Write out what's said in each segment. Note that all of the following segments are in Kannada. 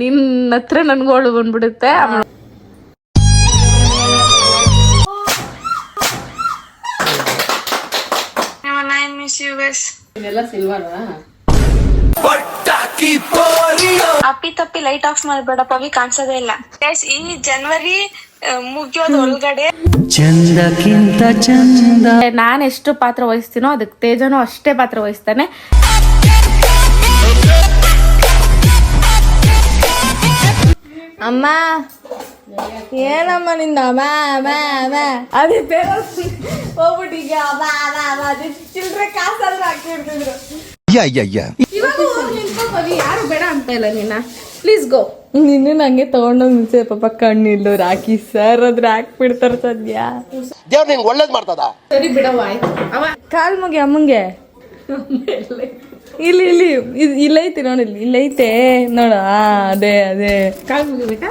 ನಿನ್ನ ಹತ್ರ ನನ್ಗೋಳು ಬಂದ್ಬಿಡುತ್ತೆ. ಅಪ್ಪಿ ತಪ್ಪಿ ಲೈಟ್ ಆಫ್ ಮಾಡ್ಬೇಡ ಪವಿ, ಕಾಣಿಸೋದೇ ಇಲ್ಲ. ಈ ಜನವರಿ ಮುಗಿಯೋದು ಒಳಗಡೆ ಚಂದಕ್ಕಿಂತ ಚಂದ. ನಾನು ಎಷ್ಟು ಪಾತ್ರ ವಹಿಸ್ತೀನೋ ಅದಕ್ಕೆ ತೇಜನೂ ಅಷ್ಟೇ ಪಾತ್ರ ವಹಿಸ್ತಾನೆ. ಅಮ್ಮ ಏನಮ್ಮ ನಿಂದ ಅದೇ ಹೋಗ್ಬಿಟ್ಟು ಈಗ ಚಿಲ್ಡ್ರೆ ಕಾಸಾದ್ರೂ ಹಾಕಿರ್ತಿದ್ರು. ಯಾರು ಬೇಡ ಅಂತ ಇಲ್ಲ ನಿನ್ನ, ಪ್ಲೀಸ್ ಗೋ. ನಿನ್ನ ನಂಗೆ ತಗೊಂಡೋಗ್ ನಿಲ್ಸೆ ಪಾಪ, ಕಣ್ಣಿಲ್ಲೋರು ಹಾಕಿ ಸರ್ ಅದ್ರ ಹಾಕ್ಬಿಡ್ತಾರ ಸದ್ಯ. ದೇವ್ರ ನಿಂಗೆ ಒಳ್ಳೇದ್ ಮಾಡ್ತದ. ಸರಿ ಬಿಡವ, ಆಯ್ತು. ಕಾಲ್ ಮುಗಿ ಅಮ್ಮಂಗೆ. ಇಲ್ಲಿ ಇಲ್ಲಿ ಇಲ್ಲೈತಿ ನೋಡಿ, ಇಲ್ಲೈತೆ ನೋಡ. ಅದೇ ಅದೇ ಕಾಲ್ ಮುಗಿಬೇಕಾ?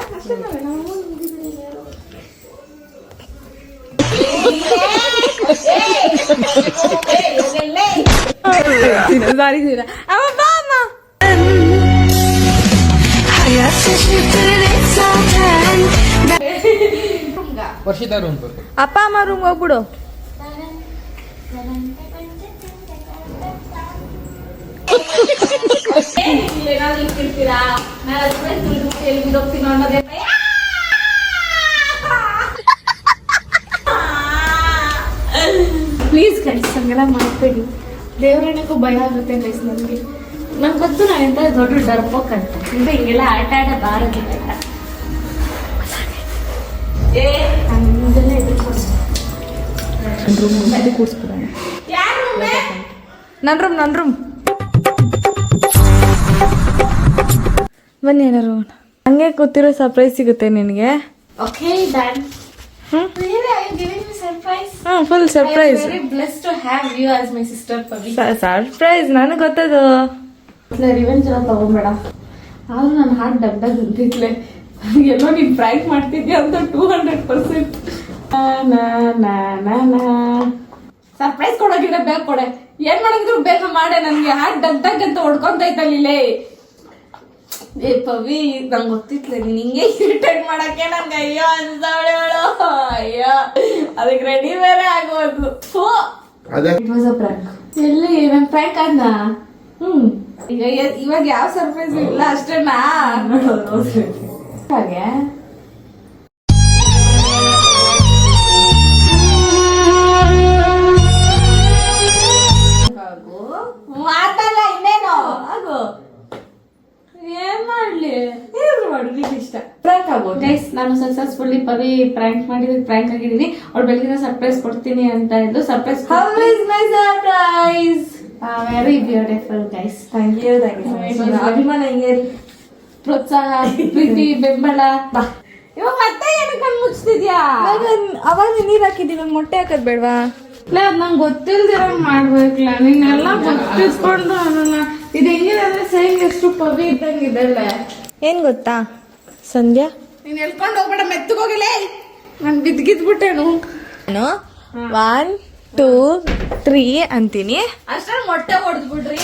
ಸಾರಿ ಸೀರ ಅಮ್ಮ ಬಾ ಅಮ್ಮ. ಅಪ್ಪ ಅಮ್ಮ ರೂಮ್ ಹೋಗ್ಬಿಡು. ಪ್ಲೀಸ್ ಗೈಸ್, ಹಂಗೆಲ್ಲ ಮಾಡ್ಬೇಡಿ. ದೇವರಣೆಗೂ ಭಯ ಆಗುತ್ತೆ ಗೈಸ್ ನನಗೆ. ನಂಗೆ ಗೊತ್ತು ನಾನು ಎಂತ ದೊಡ್ಡ ಡರ್ಪೋಕ್ ಅಂತ. ಇದು ಹಿಂಗೆಲ್ಲ ಆಟ ಆಡಬಾರದು ಆಯ್ತಾ? ಕೂರ್ಸ್ಬಿಡೋಣ. ನನ್ ರೂಮ್ ಬನ್ನಿ ಏನಾರು. ಹಂಗೆ ಕೂತಿರೋ ಸರ್ಪ್ರೈಸ್ ಸಿಗುತ್ತೆ ನಿನಗೆ. Okay done. Really, are you giving me surprise? Full surprise. I am very blessed to have you as my sister, Pavi. Surprise ನನಗೆ ಗೊತ್ತದು. ರಿವೆಂಜ್ ಎಲ್ಲ ತಗೊಂಬೇಡ. ಆದ್ರೂ ನನ್ನ ಹಾರ್ಟ್ ಡಬ್ಡಾಗ್ ಅಂತಿದ್ಲೆ, ಎಲ್ಲೋ ನೀನ್ ಫ್ರ್ಯಾಂಕ್ ಮಾಡ್ತಿದ್ಯಾ ಅಂತ 200%. ಸರ್ಪ್ರೈಸ್ ಕೊಡೋಗಿದ್ರೆ ಬೇಗ ಕೊಡೆ. ಏನ್ ಮಾಡಿದ್ರು ಬೇಗ ಮಾಡೆ. ನನ್ಗೆ ಹಾರ್ಟ್ ಡಗ್ಡಗ್ ಅಂತ ಹೊಡ್ಕೊಂತೈತಲ್ಲಿಲೇ. ಏ ಪವಿ, ನಂಗೆ ಗೊತ್ತಿತ್ಲೆ ನೀನ್ ಹಿಂಗೆ ಇರಿಟೇಟ್ ಮಾಡಕ್ಕೆ. ನನ್ಗೆ ಅಯ್ಯೋ ಅನ್ಸವಳು. ಅಯ್ಯೋ, ಅದಕ್ಕೆ ರೆಡಿ ಬೇರೆ ಆಗೋದು. It was a prank. ಎಲ್ಲಿ ನನ್ ಪ್ರ್ಯಾಂಕ್ ಆದ್ನ? ಈಗ ಇವಾಗ ಯಾವ ಸರ್ಪ್ರೈಸ್ ಇಲ್ಲ ಅಷ್ಟೇನಾ? ಹಾಗೆ ಮಾತಲ್ಲ ಇನ್ನೇನು ಆಗು. ಏನ್ ಮಾಡ್ಲಿ, ಏನಾದ್ರು ಮಾಡು, ನಿನ್ ಇಷ್ಟ. ಪ್ರ್ಯಾಂಕ್ ಆಗು ಗೈಸ್. ನಾನು ಸಕ್ಸಸ್ಫುಲ್ಲಿ ಪವಿ ಪ್ರ್ಯಾಂಕ್ ಮಾಡಿದ್ರೆ ಪ್ರ್ಯಾಂಕ್ ಆಗಿದ್ದೀನಿ. ಅವ್ಳು ಬೆಳಗಿನ ಸರ್ಪ್ರೈಸ್ ಕೊಡ್ತೀನಿ ಅಂತ ಇದ್ದು surprise. How is my surprise? Very beautiful guys. Thank you. ಅಭಿಮಾನ ಹಿಂಗೆ ಪ್ರೋತ್ಸಾಹ, ಪ್ರೀತಿ, ಬೆಂಬಲ. ಇವಾಗ ಮತ್ತೆ ಏನಕ್ಕೆ ಕಣ್ಣು ಮುಚ್ತಿದ್ಯಾ? ಅವಾಗ ನೀರ್ ಹಾಕಿದ್ದೀವಿ, ಮೊಟ್ಟೆ ಹಾಕದ್ ಬೇಡ್ವಾ? ಇಲ್ಲ, ಅದ್ ನಂಗೆ ಗೊತ್ತಿಲ್ದಿರೋ ಮಾಡ್ಬೇಕಲ್ಲ. ನೀನೆಲ್ಲ ಗೊತ್ತಿಸ್ಕೊಂಡು ಇದು ಹೆಂಗಿದೆ ಅಂದ್ರೆ ಸೇಮ್ ಎಷ್ಟು ಪವಿ ಇದ್ದಂಗಿದೆಲ್ಲ. ಏನ್ ಗೊತ್ತಾ ಸಂಧ್ಯಾ, ನೀನ್ ಎಲ್ಕೊಂಡು ಹೋಗ್ಬೇಡ, ಮೆತ್ತಗೋಗಿಲ್ಲ. ನಾನು ಬಿದ್ಗಿದ್ಬಿಟ್ಟೇನು. ನಾನು 1 2 3 ಅಂತೀನಿ. ಅಷ್ಟ್ರಲ್ಲಿ ಮೊಟ್ಟೆ ಹೊಡೆದ್ಬಿಡ್ರಿ,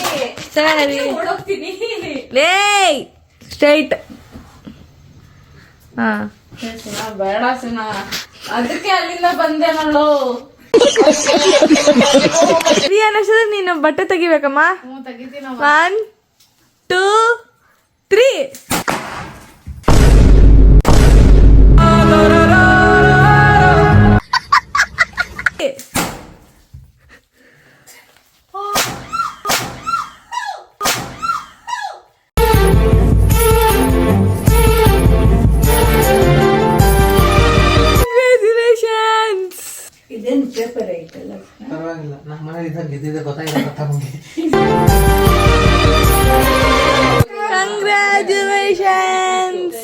ಓಡೋಗ್ತೀನಿ. ಲೇ ಸ್ಟ್ರೈಟ್. ಹಾ ಬೇಡ ಸಿನ, ಅದಕ್ಕೆ ಅಲ್ಲಿಂದ ಬಂದೆ ನಾನು. ನೀನು ಬಟ್ಟೆ ತೆಗಿಬೇಕಮ್ಮ. ತೆಗಿತೀನಿ. 1 2 3. ಇದೇನು ಪೇಪರ್ ಐತಲ್ಲ, ಪರವಾಗಿಲ್ಲ. ನಮ್ಮ ಮನೇಲಿ ಇದ್ದಂಗೆ ಇದ್ದಿದ್ದೆ ಗೊತ್ತಾಗಿಲ್ಲ. ಕಂಗ್ರ್ಯಾಚುಲೇಷನ್ಸ್.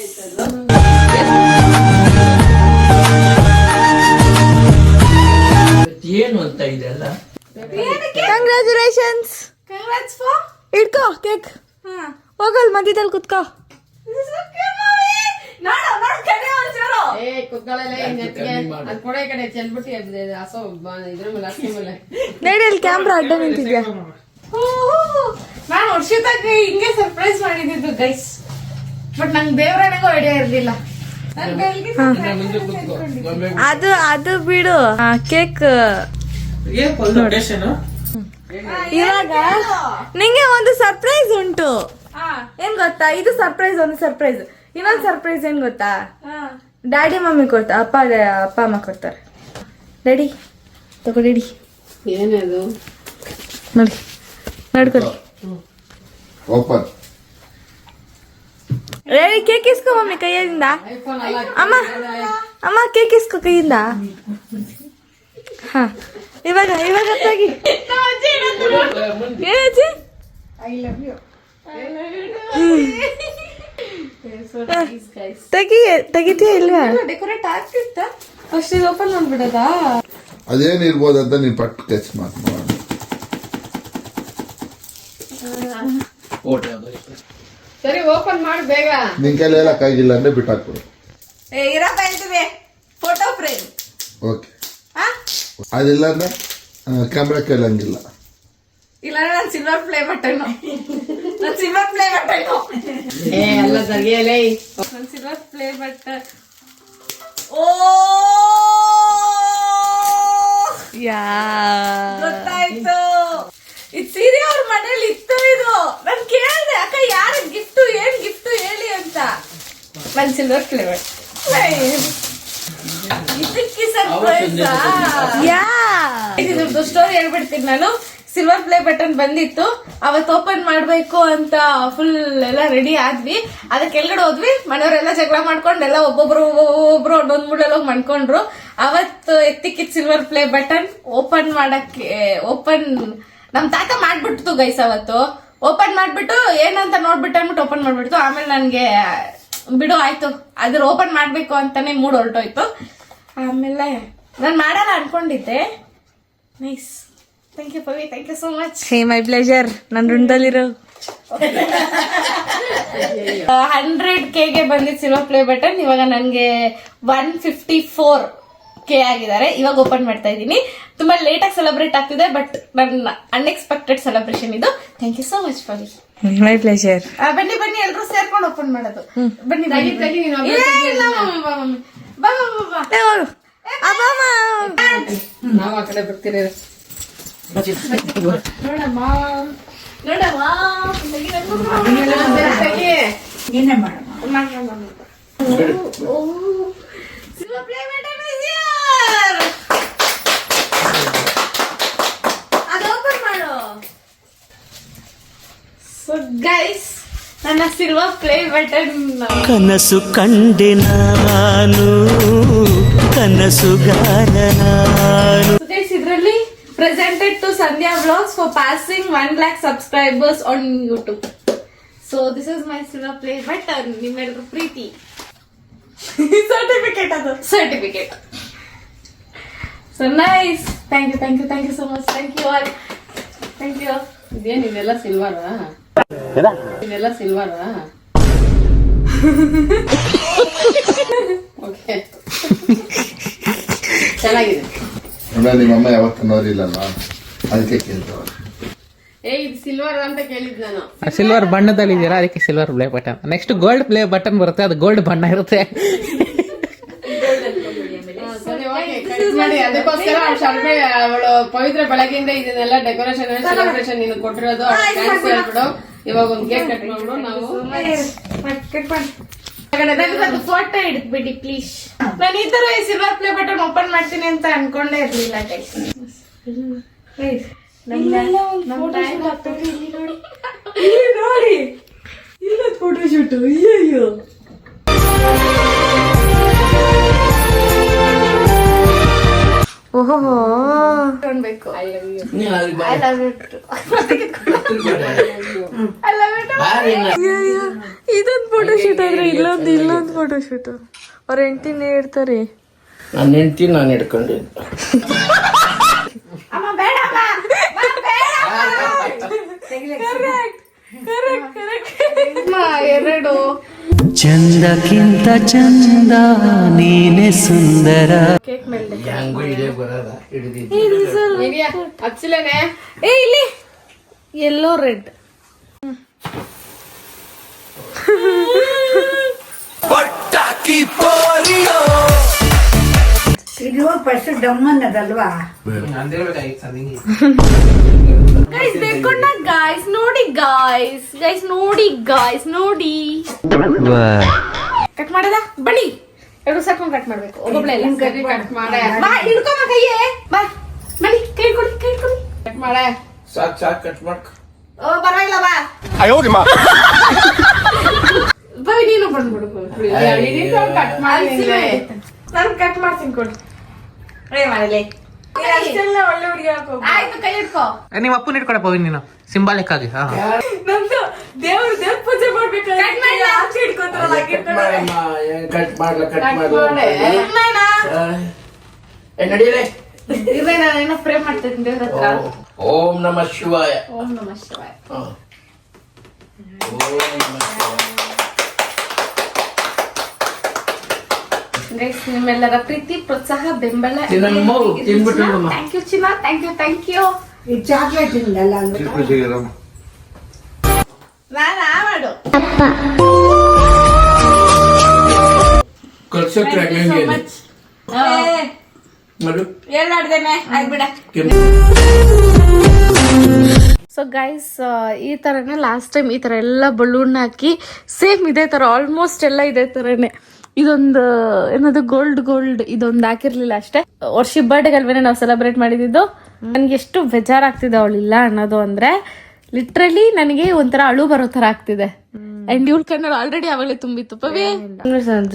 ಏನು ಅಂತ ಇದೆಲ್ಲ. ಕಂಗ್ರ್ಯಾಚುಲೇಷನ್ಸ್. ಇಟ್ಕೋ ಕೇಕ್. ಹೋಗಲ್ ಮಧ್ಯದಲ್ಲಿ ಕುತ್ಕೋ. ನಡಿಯಲ್ಲಿ ಕ್ಯಾಮ್ರಾ ಅಡ್ಡ ನಿಂತಿದ್ಯಾ? ನಾನು ವರ್ಷದಾಗ ಹಿಂಗೆ ಸರ್ಪ್ರೈಸ್ ಮಾಡಿದ್ದು ಗೈಸ್. ಬಟ್ ನಂಗೆ ದೇವರಾಣೆಗೂ ಐಡಿಯಾ ಇರ್ಲಿಲ್ಲ. ಅದು ಬಿಡು ಕೇಕ್. ಇವಾಗ ನಿಂಗೆ ಒಂದು ಸರ್ಪ್ರೈಸ್ ಉಂಟು. ಏನ್ ಗೊತ್ತಾ, ಇದು ಸರ್ಪ್ರೈಸ್, ಒಂದು ಸರ್ಪ್ರೈಸ್. ಇನ್ನೊಂದು ಸರ್ಪ್ರೈಸ್ ಏನ್ ಗೊತ್ತಾ, ಡ್ಯಾಡಿ ಮಮ್ಮಿ ಕೊಡ್ತಾರೆ, ಅಪ್ಪ ಅಮ್ಮ ಕೊಡ್ತಾರೆ. ಡ್ಯಾಡಿ ತಗೋ, ಡ್ಯಾಡಿ ಏನದು ನೋಡಿ, ನೋಡ್ಕೊಳ್ಳಿ. ಓಪನ್. ಡ್ಯಾಡಿ ಕೇಕ್ ಇಸ್ಕೋ ಮಮ್ಮಿ ಕೈಯಿಂದ. ಅಮ್ಮ ಅಮ್ಮ ಕೇಕ್ ಇಸ್ಕೋ ಕೈಯಿಂದ. ಹಾ ಇವಾಗ ತೆಗಿ. ಏನಜ್ಜಿ? ತೆಗಿತೀಯ ಇಲ್ವಾ? ಡೆಕೋರೇಟ್ ಆಗ್ತಿತ್ತ ಫಸ್ಟ್ ಇದು ಓಪನ್ ಮಾಡ್ಬಿಡೋದಾ? ಅದೇನಿರ್ಬೋದಂತ ನೀನ್ ಪಟ್ ಕೆಚ್ ಮಾತು ಸರಿ ಓಪನ್ ಮಾಡಿ ಬೇಗ. ನಿನ್ ಕೈಲಿ ಎಲ್ಲ ಕೈಗಿಲ್ಲ ಅಂದ್ರೆ ಬಿಟ್ಟಾಕ್ಬಿಡು. ಇರಪ್ಪ ಹೇಳ್ತೀವಿ ಫೋಟೋ ಫ್ರೇಮ್. ಓಕೆ, ಅದಿಲ್ಲ ಅಂದ್ರೆ ಕ್ಯಾಮ್ರಾ ಕೈಲಂಗಿಲ್ಲ. ಇಲ್ಲ ನಾನು ಸಿಲ್ವರ್ ಪ್ಲೇ ಬಟನ್, ನಾನು ಸಿಲ್ವರ್ ಪ್ಲೇ ಬಟನ್, ಎಲ್ಲ ತೆಗಿಯಲೇ. ನಾನು ಸಿಲ್ವರ್ ಪ್ಲೇ ಬಟನ್. ಓ ಗೊತ್ತಾಯ್ತು, ಇದು ಸೀರೆ ಅವ್ರ ಮನೇಲಿ ಇತ್ತು. ಇದು ನಾನು ಕೇಳಿದೆ, ಅಕ್ಕ ಯಾರ ಗಿಫ್ಟ್, ಏನ್ ಗಿಫ್ಟ್ ಹೇಳಿ ಅಂತ. ನಾನು ಸಿಲ್ವರ್ ಪ್ಲೇ ಬಟನ್. ಇದಕ್ಕೆ ಸರ್ಪ್ರೈಸ್. ಇದ್ರದ್ದು ಸ್ಟೋರಿ ಹೇಳ್ಬಿಡ್ತೀನಿ ನಾನು. ಸಿಲ್ವರ್ ಪ್ಲೇ ಬಟನ್ ಬಂದಿತ್ತು, ಅವತ್ತು ಓಪನ್ ಮಾಡ್ಬೇಕು ಅಂತ ಫುಲ್ ಎಲ್ಲ ರೆಡಿ ಆದ್ವಿ. ಅದಕ್ಕೆ ಕೆಳಗಡೆ ಹೋದ್ವಿ, ಮನೆಯವರೆಲ್ಲ ಜಗಳ ಮಾಡ್ಕೊಂಡು ಎಲ್ಲ ಒಬ್ಬೊಬ್ರು ಒಂದೊಂದ್ ಮೂಲೆಲ್ಲ ಹೋಗಿ ಮಾಡ್ಕೊಂಡ್ರು. ಅವತ್ತು ಎತ್ತಿಕ್ಕಿದ್ ಸಿಲ್ವರ್ ಪ್ಲೇ ಬಟನ್ ಓಪನ್ ಮಾಡಕ್ಕೆ ನಮ್ ತಾತ ಮಾಡ್ಬಿಡ್ತು ಗೈಸ್. ಅವತ್ತು ಓಪನ್ ಮಾಡ್ಬಿಟ್ಟು ಏನಂತ ನೋಡ್ಬಿಟ್ಟು ಅಂದ್ಬಿಟ್ಟು ಓಪನ್ ಮಾಡ್ಬಿಡ್ತು. ಆಮೇಲೆ ನನ್ಗೆ ಬಿಡು ಆಯ್ತು, ಅದ್ರ ಓಪನ್ ಮಾಡ್ಬೇಕು ಅಂತಾನೆ ಮೂಡ್ ಹೊರಟೋಯ್ತು. ಆಮೇಲೆ ನಾನು ಮಾಡಲ್ಲ ಅನ್ಕೊಂಡಿದ್ದೆ. Nice, thank you Pavi, thank you so much. Hey my pleasure. ನನ್ನ ಋಣದಲ್ಲಿರೋ 100K ಬಂದಿದ್ದು ಸಿಲ್ವರ್ ಪ್ಲೇ ಬಟನ್. ಇವಾಗ ನನಗೆ 154K ಆಗಿದ್ದಾರೆ. ಇವಾಗ ಓಪನ್ ಮಾಡ್ತಾ ಇದ್ದೀನಿ. ತುಂಬಾ ಲೇಟ್ ಆಗಿ ಸೆಲೆಬ್ರೇಟ್ ಆಗ್ತಿದೆ, ಬಟ್ ನನ್ನ ಅನ್ಎಕ್ಸ್ಪೆಕ್ಟೆಡ್ ಸೆಲೆಬ್ರೇಷನ್ ಇದು. Thank you so much Pavi. My pleasure. ಬನ್ನಿ ಎಲ್ರು ಸೇರ್ಕೊಂಡು ಓಪನ್ ಮಾಡೋದು. ಬನ್ನಿ ನಾವು ಆ ಕಡೆ ಬರ್ತೀರಿ. ನೋಡಮ್ಮ silver play button is here. ಅದು ಓಪನ್ ಮಾಡು. ಸೊ ಗೈಸ್, ನನ್ನ ಸಿಲ್ವರ್ ಪ್ಲೇ ಬಟನ್ ಕನಸು ಕಂಡೆ ನಾನು, ಕನಸುಗಾರ ನಾನು. ಇದರಲ್ಲಿ presented to Sandhya Vlogs for passing 1 lakh subscribers on YouTube. So this is my silver play button. ನಿಮ್ಮೆಲ್ಲರೂ ಪ್ರೀತಿ ಸರ್ಟಿಫಿಕೇಟ್, ಅದು certificate. So nice, thank you so much. Thank you all, thank you. ಇದೇನ್ ಇದೆಲ್ಲ ಸಿಲ್ವರಾ? ಇದೆಲ್ಲ ಸಿಲ್ವರಾ? ಓಕೆ, ಚೆನ್ನಾಗಿದೆ. ನಿಮ್ಮಮ್ಮ ಯಾವತ್ತು ನೋಡಿಲ್ಲಲ್ಲ, ಅದಕ್ಕೆ ಕೇಳ್ತಾವ. ಇದು ಸಿಲ್ವರ್ ಅಂತ ಕೇಳಿದ್ ನಾನು. ಸಿಲ್ವರ್ ಬಣ್ಣದಲ್ಲಿ ಇದೆಯಲ್ಲ, ಅದಕ್ಕೆ silver play button. Next gold play button ಬರುತ್ತೆ, ಅದು ಗೋಲ್ಡ್ ಬಣ್ಣ ಇರುತ್ತೆ. ಸರಿ, ಓಕೆ, ಕಟ್ ಮಾಡಿ. ಅದಕ್ಕೋಸ್ಕರ ಅವಳು ಪವಿತ್ರ ಬೆಳಗ್ಗೆಯಿಂದ ಇದನ್ನೆಲ್ಲ ಡೆಕೋರೇಷನ್ ಸೆಲೆಬ್ರೇಷನ್ ನೀನು ಕೊಟ್ಟಿರೋದು ಥ್ಯಾಂಕ್ಸ್ ಹೇಳ್ಬಿಡು. ಇವಾಗ ಒಂದು ಕೇಕ್ ಕಟ್ ಮಾಡ್ಬಿಡು. ನಾವು ಫೋಟೋ ಹಿಡಿದ್ಬಿಡಿ ಪ್ಲೀಸ್. ನಾನು ಈ ತರ ಸಿಲ್ವರ್ ಪ್ಲೇ ಬಟನ್ ಓಪನ್ ಮಾಡ್ತೀನಿ ಅಂತ ಅನ್ಕೊಂಡೇ ಇರ್ಲಿಲ್ಲ. ನೋಡಿ ಇಲ್ಲ ಫೋಟೋ ಶೂಟ್. ಅಯ್ಯೋ ಓಹೋ ಬೇಕು. ಬಾರಿ ಇದೊಂದು ಫೋಟೋ ಶೂಟ್ ಆದ್ರೆ ಇಲ್ಲೊಂದು ಫೋಟೋ ಶೂಟ್. ಅವ್ರ ಹೆಂಡತಿನೇ ಇರ್ತಾರೆ. ನನ್ನ ಹೆಂಡತಿ ನಾನು ಹಿಡ್ಕೊಂಡಿದ್ದೆ. ಎರಡು ಚಂದಕ್ಕಿಂತ ಚಂದ ನೀನೆ ಸುಂದರ. ಕೇಕ್ ಮೇಲೆ ಹಂಗೂ ಇದೇ ಬರಲ್ಲ, ಹಿಡಿದಿದ್ದೆ. ಇದೆಯಾ ಹಚ್ಚಲೇನೆ? ಏ ಇಲ್ಲಿ ಯೆಲ್ಲೋ ರೆಡ್ ಫಸ್ಟ್ ಡಮ್ ಅನ್ನೋದಲ್ವಾ? ಗೈಸ್ ಬೇಕೊಂಡ ಗಾಯ್ಸ್ ನೋಡಿ ಗೈಸ್ ನೋಡಿ ಕಟ್ ಮಾಡದ ಬಳಿ ಎರಡು ಸಾಕೊಂಡು ಕಟ್ ಮಾಡ್ಬೇಕು ಒಬ್ಬೊಬ್ಳೆ ಕಟ್ ಮಾಡೆ ಬಾ ಹಿಡ್ಕೊಮ್ಮ ಕೈಯೇ ಬಾ ಬಳಿ ಕೈ ಕೊಡಿ ಕಟ್ ಮಾಡೆ ಸಾಕ್ ಕಟ್ ಮಾಡ್ಕ. ಓ ಪರವಾಗಿಲ್ಲ ಬಾ ಬೈ ನೀನು ಬಂದ್ಬಿಡು ಕಟ್ ಮಾಡಿ ನಾನು ಕಟ್ ಮಾಡ್ತೀನಿ ಕೊಡು ಮಾಡಲಿ ಅಷ್ಟೆಲ್ಲ ಒಳ್ಳೆ ಹುಡುಗಿ ಆಯ್ತು ಕೈ ಹಿಡ್ಕೋ ನಿಮ್ಮ ಅಪ್ಪನ ಇಟ್ಕೊಡ ಪವಿ ನೀನು ಸಿಂಬಾಲಿಕ್ ಆಗಿ. ಹಾ ನಮ್ದು ದೇವ್ರ ಪೂಜೆ ಮಾಡ್ಬೇಕಾದ್ರೆ ಆಚೆ ಹಿಡ್ಕೊತಾರಲ್ಲ ಕಟ್ ಮಾಡ್ಲ ನಡೀಲೆ. ಇವೆ ನಾನೇನೋ ಪ್ರೇ ಮಾಡ್ತಿದ್ದೀನಿ ದೇವ್ರ ಹತ್ರ. ಓಂ ನಮಃ ಶಿವಾಯ. ಓಂ ನಮಃ ಶಿವಾಯ. ಹ. ಓಂ ನಮಃ ಶಿವಾಯ. ಗೈಸ್ ನಿಮ್ಮೆಲ್ಲರ ಪ್ರೀತಿ ಪ್ರೋತ್ಸಾಹ ಬೆಂಬಲ ತಿನ್ನಮ್ಮ, ತಿನ್ಬಿಟ್ಟು ನೋಡಮ್ಮ. ಥ್ಯಾಂಕ್ ಯು ಚಿನ್ನ, ಥ್ಯಾಂಕ್ ಯು. ಈ ಚಾಕ್ಲೇಟ್ ಇಲ್ಲ ಅಂದ್ರೆ ಮಾಡು ಕಳ್ಸೋಕ್ರೆ ಮಾಡು. ಹೇಳಾಡ್ದೇನೆ ಆಗ್ಬಿಡ. ಸೊ ಗೈಸ್ ಈ ಥರನೇ ಲಾಸ್ಟ್ ಟೈಮ್ ಈ ಥರ ಎಲ್ಲ ಬಲೂನ್ ಹಾಕಿ ಸೇಮ್ ಇದೇ ಥರ ಆಲ್ಮೋಸ್ಟ್ ಎಲ್ಲ ಇದೇ ಥರನೇ. ಇದೊಂದು ಏನದು ಗೋಲ್ಡ್ ಇದೊಂದು ಹಾಕಿರ್ಲಿಲ್ಲ ಅಷ್ಟೇ. ವರ್ಷ ಬರ್ಡೇಗಲ್ವೇನೆ ನಾವು ಸೆಲೆಬ್ರೇಟ್ ಮಾಡಿದ್ದು. ನನಗೆ ಎಷ್ಟು ಬೇಜಾರಾಗ್ತಿದೆ ಅವಳಿಲ್ಲ ಅನ್ನೋದು ಅಂದ್ರೆ ಲಿಟ್ರಲಿ ನನಗೆ ಒಂಥರ ಅಳು ಬರೋ ತರ ಆಗ್ತಿದೆ. ಅಂಡ್ ಇವಳ ಕಣ್ಣಲ್ಲಿ ಆಲ್ರೆಡಿ ಅವಾಗಲೇ ತುಂಬಿತ್ತು ಪವಿ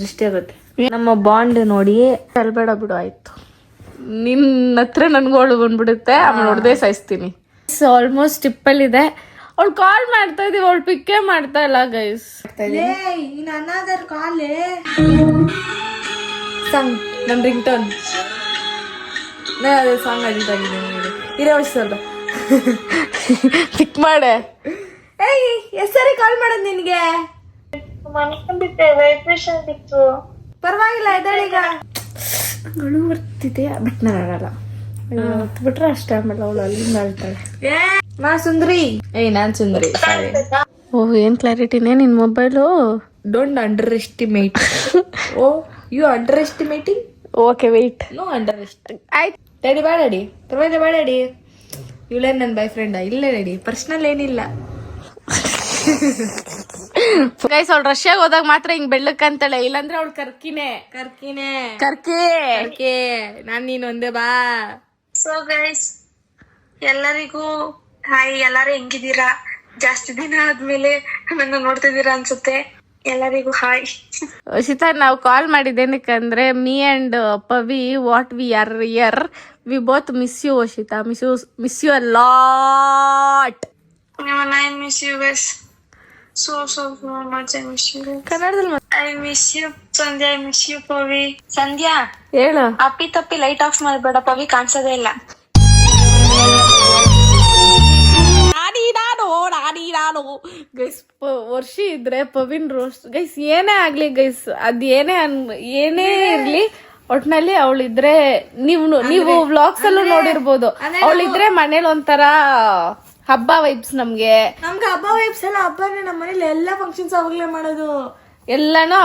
ದೃಷ್ಟಿ ಆಗುತ್ತೆ. ನಮ್ಮ ಬಾಂಡ್ ನೋಡಿ ಅಲ್ಬೇಡ ಬಿಡು ಆಯ್ತು. ನಿನ್ನ ಹತ್ರ ನನ್ಗೂ ಅವಳು ಬಂದ್ಬಿಡುತ್ತೆ, ಆಮೇಲೆ ಹೊಡೆದೇ ಸಾಯಿಸ್ತೀನಿ. ಆಲ್ಮೋಸ್ಟ್ ಟಿಪ್ಪಲ್ಲಿದೆ. ಅವಳು ಕಾಲ್ ಮಾಡ್ತಾ ಇದೀವಿ, ಅವಳು ಪಿಕ್ಕೇ ಮಾಡ್ತಾ ಇಲ್ಲ ಗೈಸ್. ಸಾಂಗ್ ನನ್ನ ರಿಂಗ್ ಟೋನ್ ಅದೇ ಸಾಂಗ್ ಅದಿದ್ದಾಗಿದೆ. ಇರೋ ಸ್ವಲ್ಪ ಪಿಕ್ ಮಾಡೆ. ಏಯ್ ಎಷ್ಟು ಸರಿ ಕಾಲ್ ಮಾಡೋದು ನಿನಗೆ? ಪರವಾಗಿಲ್ಲ ಎದ್ದೇಳೀಗ. ಅಳು ಬರ್ತಿದೆ ಬಟ್ ನಾನು ಆಡಲ್ಲ. ಬಿಟ್ರೆ ಅಷ್ಟೇ. ಆಮೇಲೆ ಅವಳು ಅಲ್ಲಿಂದ ಆಳ್ತಾಳೆ. ನಾ ಸುಂದ್ರಿ. ನಾನ್ ಸುಂದ್ರಿ. ಸಾರಿ. ಓಹ್ ಏನ್ ಕ್ಲಾರಿಟಿನೇ ನಿನ್ mobile. Don't underestimate. Oh you underestimating. Okay wait. No underestimate. ಆಯ್ತು ಡ್ಯಾಡಿ ಬಾ ಡ್ಯಾಡಿ. ಪರವಾಗಿಲ್ಲ ಬಾ ಡ್ಯಾಡಿ. ಇವಳೇನ್ ನನ್ನ ಬಾಯ್ ಫ್ರೆಂಡಾ? ಇಲ್ಲ ಡ್ಯಾಡಿ, ಪರ್ಸನಲ್ ಏನಿಲ್ಲ. ಗೈಸ್ ಅವಳು ರಷ್ಯಾಗ ಹೋದಾಗ ಮಾತ್ರ ಹಿಂಗ್ ಬೆಳ್ಳಕ್ಕಂತಾಳೆ, ಇಲ್ಲಾಂದ್ರೆ ಅವಳು ಕರ್ಕಿ ನಾನ್ ನೀನ್ ಒಂದೇ ಬಾ. ಸೊ ಗೈಸ್ ಎಲ್ಲರಿಗೂ ಹಾಯ್. ಎಲ್ಲಾರು ಹೆಂಗಿದ್ದೀರಾ? ಜಾಸ್ತಿ ದಿನ ಆದ್ಮೇಲೆ ನನ್ನ ನೋಡ್ತಿದ್ದೀರಾ ಅನ್ಸುತ್ತೆ. ಎಲ್ಲರಿಗೂ ಹಾಯ್. ಶಿತಾ, ನಾವು ಕಾಲ್ ಮಾಡಿದ್ದೇನಕ್ಕಂದ್ರೆ me and Pavi what we are here we both miss you. Shita, miss you a lot. I miss you guys so much. I miss you guys. ಕನ್ನಡದಲ್ಲಿ I miss you Sandhya. I miss you Pavi. Sandhya ಹೇಳು. ಅಪ್ಪಿ ತಪ್ಪಿ ಲೈಟ್ ಆಫ್ ಮಾಡ್ಬೇಡ ಪವಿ, ಕಾಣಿಸೋದೇ ಇಲ್ಲ. ಗೈಸ್ ವರ್ಷ ಇದ್ರೆ ಪವಿನ್ ರೋಸ್ಟ್ ಗೈಸ್ ಏನೇ ಆಗ್ಲಿ ಗೈಸ್, ಅದ್ ಏನೇ ಇರ್ಲಿ ಒಟ್ನಲ್ಲಿ ಅವಳಿದ್ರೆ ನೀವು ವ್ಲಾಗ್ಸ್ ಅಲ್ಲೂ ನೋಡಿರ್ಬೋದು. ಅವಳಿದ್ರೆ ಮನೇಲಿ ಒಂಥರ ಹಬ್ಬ ವೈಬ್ಸ್. ನಮ್ಗೆ ಹಬ್ಬ ವೈಬ್ಸ್ ಎಲ್ಲ ಹಬ್ಬನೇ. ನಮ್ಮ ಮನೇಲಿ ಎಲ್ಲಾ ಫಂಕ್ಷನ್ಸ್ ಅವಾಗ್ಲೇ ಮಾಡೋದು, ಎಲ್ಲಾನು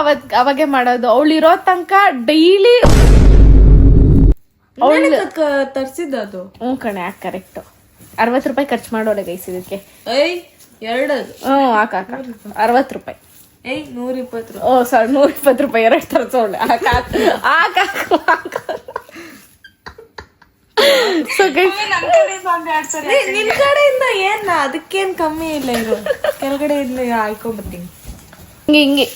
ಅವಾಗೆ ಮಾಡೋದು. ಅವಳಿರೋ ತನಕ ಡೈಲಿ ತರ್ಸಿದ್ದು. ಕಣೆ ಕರೆಕ್ಟ್. 60 ರೂಪಾಯಿ ಖರ್ಚು ಮಾಡೋಳೆ ಗೈಸ್ ಇದಕ್ಕೆ. ಎರಡದು ಹಾಕ 60 ರೂಪಾಯಿ. 120 ರೂಪಾಯಿ. ಓ ಸಾರಿ 120 ರೂಪಾಯಿ ಎರಡು ತರ್ಸೋಳೆ. ನಿನ್ ಕಡೆಯಿಂದ ಏನ್ ಅದಕ್ಕೇನ್ ಕಮ್ಮಿ ಇಲ್ಲ. ಇರು ಕೆಳಗಡೆ ಹಾಕೊಂಡ್ಬರ್ತೀನಿ ಹಿಂಗೆ.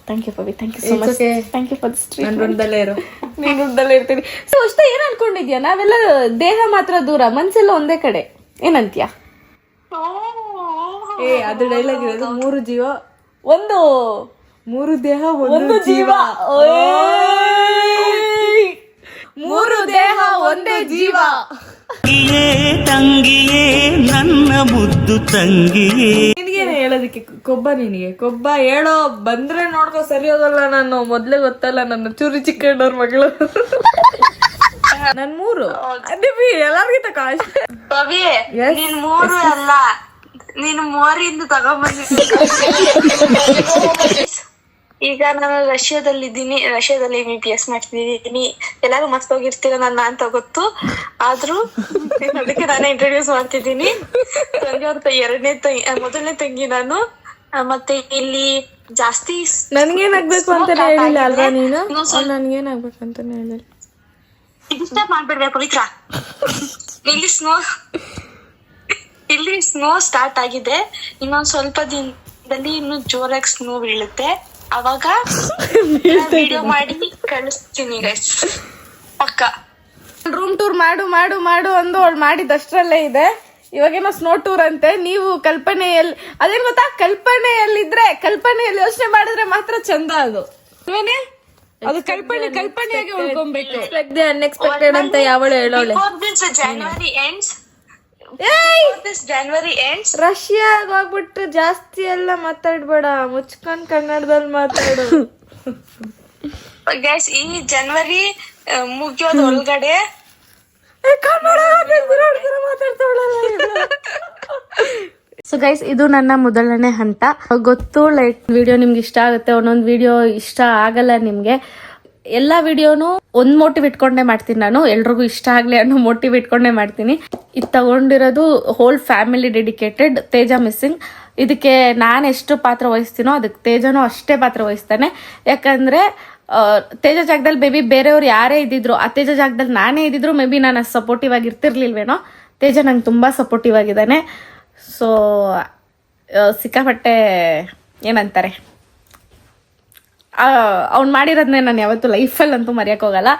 Thank you Pavi, thank you so much. Thank you for this treat. ನಾನು ವೃಂದಲ್ಲೇ ಇರ್ತೀನಿ. ಸೊ ಅಷ್ಟೇ. ಏನ್ ಅನ್ಕೊಂಡಿದ್ಯಾ? ನಾವೆಲ್ಲ ದೇಹ ಮಾತ್ರ ದೂರ, ಮನ್ಸೆಲ್ಲ ಒಂದೇ ಕಡೆ. ಏನಂತ್ಯಾ? ಅದು ಡೈಲಾಗ್ ಇರೋದು. 3 ಜೀವ ಒಂದು, 3 ದೇಹ ಒಂದು ಜೀವ. 3 ದೇಹ ಒಂದೇ ಜೀವ. ತಂಗಿಯೇ ನನ್ನ ಮುದ್ದು ತಂಗಿಯೇ. ನಿನಗೇನು ಹೇಳೋದಕ್ಕೆ ಕೊಬ್ಬ? ನಿನಗೆ ಕೊಬ್ಬ ಹೇಳೋ ಬಂದ್ರೆ ನೋಡ್ಕೊ. ಸರಿ ಹೋಗಲ್ಲ. ನಾನು ಮೊದ್ಲೇ ಗೊತ್ತಲ್ಲ, ನನ್ನ ಚೂರಿ ಚಿಕ್ಕಣ್ಣವ್ರ ಮಗಳು. ನನ್ 3 ಎಲ್ಲಾರ್ಗಿಂತ ಕಾಸ್ಟ್. ಪವಿ ನೀನ್ 3 ಅಲ್ಲ, ನೀನು 3 ತಗೊಂಡ್ಬಂದಿದ್ದ. ಈಗ ನಾನು ರಷ್ಯಾದಲ್ಲಿ MBBS ಮಾಡ್ತಿದ್ದೀನಿ. ಎಲ್ಲಾರು ಮಸ್ತ್ ಹೋಗಿರ್ತೀರ ನನ್ನ ಅಂತ ಗೊತ್ತು, ಆದ್ರೂ ಅದಕ್ಕೆ ನಾನೇ ಇಂಟ್ರೊಡ್ಯೂಸ್ ಮಾಡ್ತಿದ್ದೀನಿ. ತಂಗಿ ಅವ್ರ ಮೊದಲನೇ ತಂಗಿ ನಾನು. ಮತ್ತೆ ಇಲ್ಲಿ ಜಾಸ್ತಿ ನನ್ಗೇನಾಗ್ಬೇಕು ಅಂತಾನೆ ಹೇಳಿಲ್ಲ ಅಲ್ವಾ ನೀನು? ನನ್ಗೇನಾಗ್ಬೇಕು ಅಂತಾನೆ ಹೇಳಿಲ್ಲ. ಡಿಸ್ಟರ್ಬ್ ಮಾಡ್ಬೇಡ್ವೆ ಪವಿತ್ರ. ಇಲ್ಲಿ ಸ್ನೋ ಸ್ಟಾರ್ಟ್ ಆಗಿದೆ. ಇನ್ನೊಂದ್ ಸ್ವಲ್ಪ ದಿನದಲ್ಲಿ ಇನ್ನು ಜೋರಾಗಿ ಸ್ನೋ ಬೀಳುತ್ತೆ. ಅವಾಗ ವಿಡಿಯೋ ಮಾಡಿ ಕಳಿಸ್ತೀನಿ ಗೈಸ್, ಪಕ್ಕ. ರೂಮ್ ಟೂರ್ ಮಾಡು ಮಾಡು ಮಾಡು ಅಂದು ಅವಳು ಮಾಡಿದಷ್ಟರಲ್ಲೇ ಇದೆ. ಇವಾಗೇನೋ ಸ್ನೋ ಟೂರ್ ಅಂತೆ. ನೀವು ಕಲ್ಪನೆಯಲ್ಲಿ ಅದೇನ್ ಗೊತ್ತಾ, ಕಲ್ಪನೆಯಲ್ಲಿ ಯೋಚನೆ ಮಾಡಿದ್ರೆ ಮಾತ್ರ ಚಂದ ಅದು. ಅದು ಕಲ್ಪನೆಯಾಗಿ ಉಳ್ಕೊಬೇಕು. ಅನ್ಎಕ್ಸ್ಪೆಕ್ಟೆಡ್ ಅಂತ ಯಾವಳು ಹೇಳೋಳೆ. January ends. ರಷ್ಯಾಗ ಹೋಗ್ಬಿಟ್ಟು ಜಾಸ್ತಿ ಎಲ್ಲ ಮಾತಾಡ್ಬೇಡ, ಮುಚ್ಕೊಂಡ್ ಕನ್ನಡದಲ್ಲಿ ಮಾತಾಡು. ಗೈಸ್ ಈ ಜನವರಿ ಮುಗಿಯೋದ್ ಒಳಗಡೆ ಸೊ ಗೈಸ್, ಇದು ನನ್ನ ಮೊದಲನೇ ಹಂತ. ಗೊತ್ತು, ಲೈಕ್ ವಿಡಿಯೋ ನಿಮ್ಗೆ ಇಷ್ಟ ಆಗುತ್ತೆ, ಒಂದೊಂದು ವಿಡಿಯೋ ಇಷ್ಟ ಆಗಲ್ಲ ನಿಮ್ಗೆ. ಎಲ್ಲಾ ವಿಡಿಯೋನು ಒಂದ್ ಮೋಟಿವ್ ಇಟ್ಕೊಂಡೇ ಮಾಡ್ತೀನಿ ನಾನು, ಎಲ್ರಿಗೂ ಇಷ್ಟ ಆಗ್ಲಿ ಅನ್ನೋ ಮೋಟಿವ್ ಇಟ್ಕೊಂಡೇ ಮಾಡ್ತೀನಿ. ಇದು ತಗೊಂಡಿರೋದು ಹೋಲ್ ಫ್ಯಾಮಿಲಿ ಡೆಡಿಕೇಟೆಡ್, ತೇಜ ಮಿಸ್ಸಿಂಗ್. ಇದಕ್ಕೆ ನಾನು ಎಷ್ಟು ಪಾತ್ರ ವಹಿಸ್ತೀನೋ ಅದಕ್ಕೆ ತೇಜನೂ ಅಷ್ಟೇ ಪಾತ್ರ ವಹಿಸ್ತಾನೆ. ಯಾಕಂದ್ರೆ ತೇಜ ಜಾಗದಲ್ಲಿ ಬೇಬಿ ಬೇರೆಯವ್ರು ಯಾರೇ ಇದ್ದಿದ್ರು, ಆ ತೇಜ ಜಾಗದಲ್ಲಿ ನಾನೇ ಇದ್ದಿದ್ರು ಮೇ ಬಿ ನಾನು ಅಷ್ಟು ಸಪೋರ್ಟಿವ್ ಆಗಿ ಇರ್ತಿರ್ಲಿಲ್ವೇನೋ. ತೇಜ ನಂಗೆ ತುಂಬಾ ಸಪೋರ್ಟಿವ್ ಆಗಿದ್ದಾನೆ. ಸೊ ಸಿಕ್ಕಾಪಟ್ಟೆ ಏನಂತಾರೆ, ಅವ್ನು ಮಾಡಿರೋದನ್ನೇ ನಾನು ಯಾವತ್ತೂ ಲೈಫಲ್ಲಿ ಅಂತೂ ಮರೆಯೋಕೆ ಹೋಗಲ್ಲ.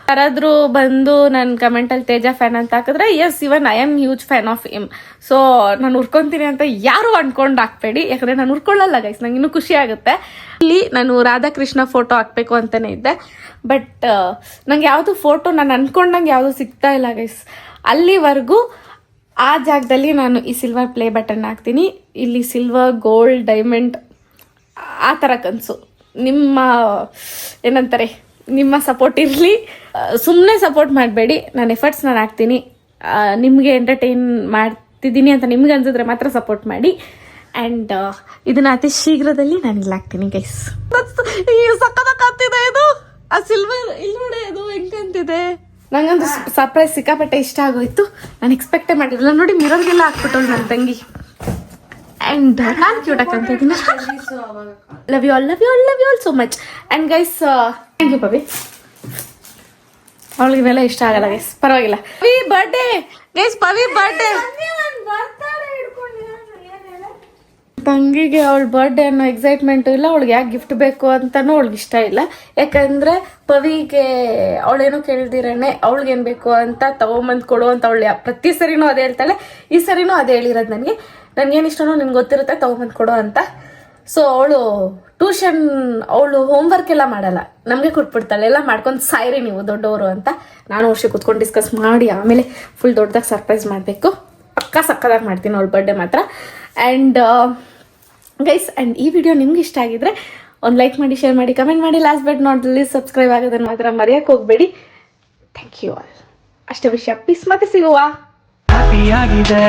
ಯಾರಾದರೂ ಬಂದು ನನ್ನ ಕಮೆಂಟಲ್ಲಿ ತೇಜ ಫ್ಯಾನ್ ಅಂತ ಹಾಕಿದ್ರೆ, yes, even I am huge fan of him. So ನಾನು ಉರ್ಕೊತೀನಿ ಅಂತ ಯಾರು ಅನ್ಕೊಂಡು ಹಾಕ್ಬೇಡಿ, ಯಾಕಂದರೆ ನಾನು ಉರ್ಕೊಳ್ಳಲ್ಲ ಗೈಸ್, ನಂಗೆ ಇನ್ನೂ ಖುಷಿ ಆಗುತ್ತೆ. ಇಲ್ಲಿ ನಾನು ರಾಧಾಕೃಷ್ಣ ಫೋಟೋ ಹಾಕಬೇಕು ಅಂತಲೇ ಇದ್ದೆ, ಬಟ್ ನಂಗೆ ಯಾವುದು ಫೋಟೋ ನಾನು ಅನ್ಕೊಂಡಂಗೆ ಯಾವುದು ಸಿಗ್ತಾ ಇಲ್ಲ ಗೈಸ್. ಅಲ್ಲಿವರೆಗೂ ಆ ಜಾಗದಲ್ಲಿ ನಾನು ಈ ಸಿಲ್ವರ್ ಪ್ಲೇ ಬಟನ್ ಹಾಕ್ತೀನಿ. ಇಲ್ಲಿ ಸಿಲ್ವರ್, ಗೋಲ್ಡ್, ಡೈಮಂಡ್ ಆ ಥರ ಕನಸು. ನಿಮ್ಮ ಏನಂತಾರೆ, ನಿಮ್ಮ ಸಪೋರ್ಟ್ ಇರಲಿ. ಸುಮ್ಮನೆ ಸಪೋರ್ಟ್ ಮಾಡಬೇಡಿ, ನಾನು ಎಫರ್ಟ್ಸ್ ನಾನು ಹಾಕ್ತೀನಿ. ನಿಮಗೆ ಎಂಟರ್ಟೈನ್ ಮಾಡ್ತಿದ್ದೀನಿ ಅಂತ ನಿಮ್ಗೆ ಅನ್ಸಿದ್ರೆ ಮಾತ್ರ ಸಪೋರ್ಟ್ ಮಾಡಿ. ಆ್ಯಂಡ್ ಇದನ್ನ ಅತಿ ಶೀಘ್ರದಲ್ಲಿ ನಾನು ಇಲ್ಲಿ ಹಾಕ್ತೀನಿ ಗೈಸ್. ಸಕ್ಕತ್ತಾಗ್ತಿದೆ ಇದು, ಆ ಸಿಲ್ವರ್ ಇಲ್ಲಿ ನೋಡಿ, ಅದು ಹೆಂಗಂತಿದೆ. ನಂಗಂತೂ ಸರ್ಪ್ರೈಸ್ ಸಿಕ್ಕಾಪಟ್ಟೆ ಇಷ್ಟ ಆಗೋಯ್ತು. ನಾನು ಎಕ್ಸ್ಪೆಕ್ಟೇ ಮಾಡಿರಲಿಲ್ಲ. ನೋಡಿ, ಮಿರರ್ಗೆಲ್ಲ ಹಾಕ್ಬಿಟ್ಟಳು ನನ್ನ ತಂಗಿ. ಆ್ಯಂಡ್ ನಾನು ಕ್ಯೂಟ್ ಆಗ್ತಾ ಇದ್ದೀನಿ. Love you all so much. And guys, thank you Pavi. ಅವಳಿಗೆ ಇವೆಲ್ಲ ಇಷ್ಟ ಆಗಲ್ಲ ಗೈಸ್, ಪರವಾಗಿಲ್ಲ. Pavi birthday guys, Pavi birthday. ತಂಗಿಗೆ ಅವಳ ಬರ್ಡೇ ಅನ್ನೋ ಎಕ್ಸೈಟ್ಮೆಂಟು ಇಲ್ಲ, ಅವಳಿಗೆ ಯಾಕೆ ಗಿಫ್ಟ್ ಬೇಕು ಅಂತಲೂ ಅವಳಿಗೆ ಇಷ್ಟ ಇಲ್ಲ. ಯಾಕಂದರೆ ಪವಿಗೆ ಅವಳೇನೋ ಕೇಳ್ದಿರೇನೆ ಅವಳಿಗೇನು ಬೇಕು ಅಂತ ತೊಗೊಂಬಂದು ಕೊಡು ಅಂತ ಅವಳು ಪ್ರತಿ ಸರಿನೂ ಅದೇ ಹೇಳ್ತಾಳೆ. ಈ ಸರಿನೂ ಅದೇ ಹೇಳಿರೋದು ನನಗೆ. ನನಗೇನು ಇಷ್ಟನೋ ನಿಮ್ಗೆ ಗೊತ್ತಿರುತ್ತೆ, ತೊಗೊಂಬಂದು ಕೊಡು ಅಂತ. ಸೊ ಅವಳು ಟ್ಯೂಷನ್, ಅವಳು ಹೋಮ್ವರ್ಕ್ ಎಲ್ಲ ಮಾಡಲ್ಲ, ನಮಗೆ ಕೊಟ್ಬಿಡ್ತಾಳೆ. ಎಲ್ಲ ಮಾಡ್ಕೊಂಡು ಸಾಯಿರಿ ನೀವು ದೊಡ್ಡವರು ಅಂತ. ನಾನು ವರ್ಷ ಕೂತ್ಕೊಂಡು ಡಿಸ್ಕಸ್ ಮಾಡಿ ಆಮೇಲೆ ಫುಲ್ ದೊಡ್ಡದಾಗಿ ಸರ್ಪ್ರೈಸ್ ಮಾಡಬೇಕು. ಪಕ್ಕಾ ಸಕ್ಕದಾಗಿ ಮಾಡ್ತೀನಿ ಅವಳ ಬರ್ಡೇ ಮಾತ್ರ. ಆ್ಯಂಡ್ ಗೈಸ್, ಆ್ಯಂಡ್ ಈ ವಿಡಿಯೋ ನಿಮ್ಗೆ ಇಷ್ಟ ಆಗಿದ್ರೆ ಒಂದು ಲೈಕ್ ಮಾಡಿ, ಶೇರ್ ಮಾಡಿ, ಕಮೆಂಟ್ ಮಾಡಿ. Last but not least subscribe ಆಗೋದನ್ನು ಮಾತ್ರ ಮರೆಯೋಕ್ಕೆ ಹೋಗಬೇಡಿ. Thank you all. ಅಷ್ಟೇ ವಿಷಯ. ಪೀಸ್ ಮತ್ತೆ ಸಿಗುವ. ಹ್ಯಾಪಿಯಾಗಿದೆ